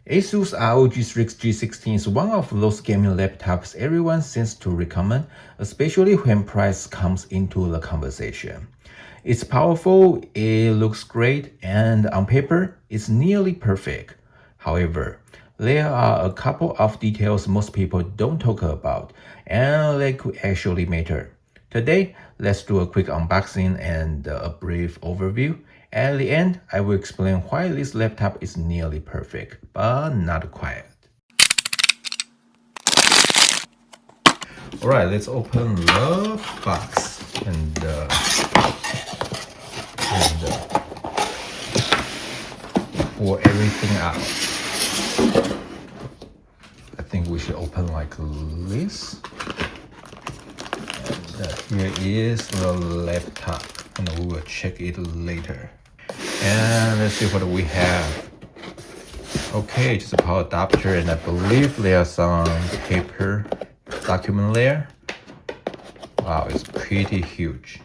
ASUS ROG Strix G16 is one of those gaming laptops everyone seems to recommend, especially when price comes into the conversation. It's powerful, it looks great, and on paper, it's nearly perfect. However, there are a couple of details most people don't talk about, and they could actually matter. Today, let's do a quick unboxing and a brief overview. At the end, I will explain why this laptop is nearly perfect, but not quite. Alright, let's open the box and pour everything out. I think we should open like this. And here is the laptop, and we will check it later. And let's see what we have. Okay, just a power adapter, and I believe there's some paper document there. Wow, it's pretty huge.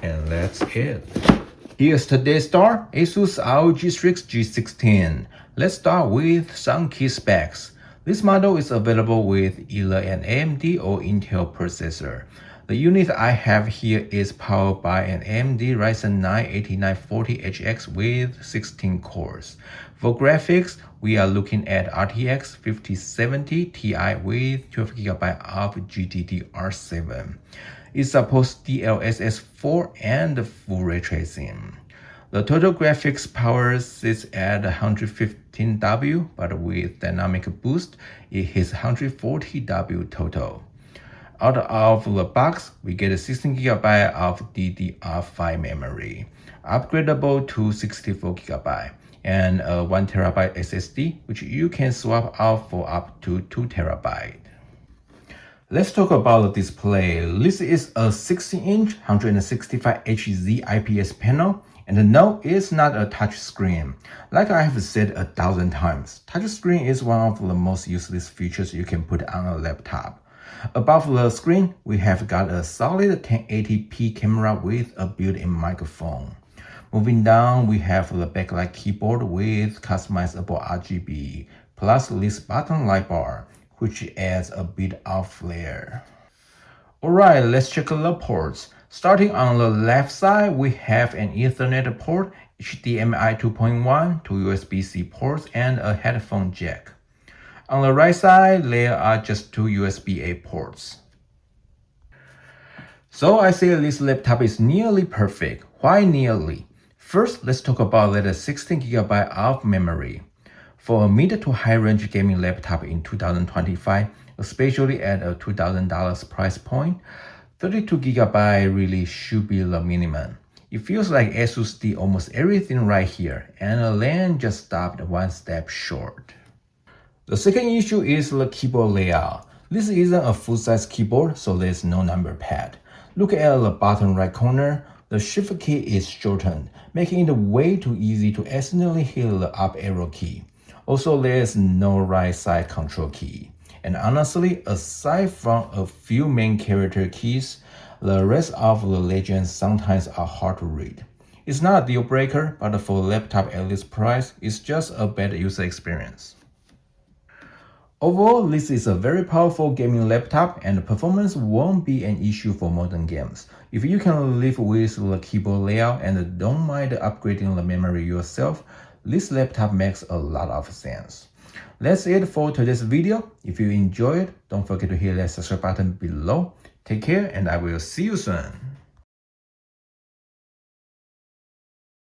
And that's it. Here's today's star, ASUS ROG Strix G16. Let's start with some key specs. This model is available with either an AMD or Intel processor. The unit I have here is powered by an AMD Ryzen 9 8940HX with 16 cores. For graphics, we are looking at RTX 5070 Ti with 12GB of GDDR7. It supports DLSS 4 and full ray tracing. The total graphics power sits at 115W, but with dynamic boost, it hits 140W total. Out of the box, we get 16GB of DDR5 memory, upgradable to 64GB, and a 1TB SSD, which you can swap out for up to 2TB. Let's talk about the display. This is a 16-inch 165Hz IPS panel, and no, it's not a touch screen. Like I have said 1,000 times, touch screen is one of the most useless features you can put on a laptop. Above the screen, we have got a solid 1080p camera with a built-in microphone. Moving down, we have the backlight keyboard with customizable RGB, plus this button light bar, which adds a bit of flair. Alright, let's check the ports. Starting on the left side, we have an Ethernet port, HDMI 2.1, two USB-C ports, and a headphone jack. On the right side, there are just two USB-A ports. So I say this laptop is nearly perfect. Why nearly? First, let's talk about that 16GB of memory. For a mid to high range gaming laptop in 2025, especially at a $2,000 price point, 32GB really should be the minimum. It feels like ASUS did almost everything right here, and then just stopped one step short. The second issue is the keyboard layout. This isn't a full-size keyboard, so there's no number pad. Look at the bottom right corner. The shift key is shortened, making it way too easy to accidentally hit the up arrow key. Also, there's no right side control key. And honestly, aside from a few main character keys, the rest of the legends sometimes are hard to read. It's not a deal breaker, but for a laptop at this price, it's just a bad user experience. Overall, this is a very powerful gaming laptop, and performance won't be an issue for modern games. If you can live with the keyboard layout and don't mind upgrading the memory yourself, this laptop makes a lot of sense. That's it for today's video. If you enjoyed, don't forget to hit that subscribe button below. Take care, and I will see you soon.